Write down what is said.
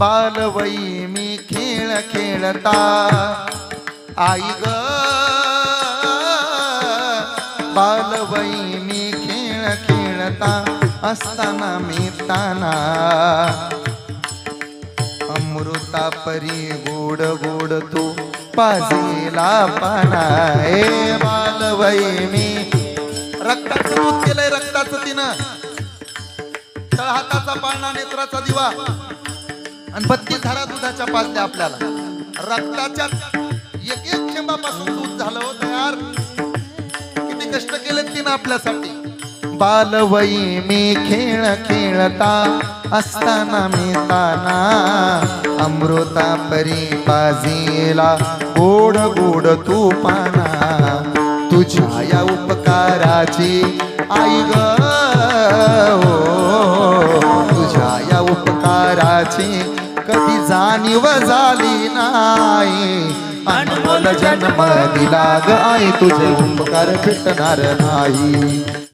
बालवयी मी खेळ खेळता आई ग बालवयी मी खेळ खेळता असताना मी ताना अमृता परी गोड गोड तू पाजेला पाना ए बालवयी मी रक्ताचं दूध केलंय रक्ताचं तिनं तळहाताचा पाळणा नेत्राचा दिवा आणि 32 धारा दुधाच्या पाजल्या आपल्याला रक्ताच्या एक एक थेंबापासून दूध झालं हो तयार किती कष्ट केले तिनं आपल्यासाठी बालवयी मी खेळ खेळता असताना मी ताना अमृता परी पाजेला गोड गोड तू पाना तुझ्या या उपकाराची आई ग तुझ्या या उपकाराची कधी जाणीव झाली नाही अनमोल जन्म दिला ग आई तुझे उपकार फिटणार नाही।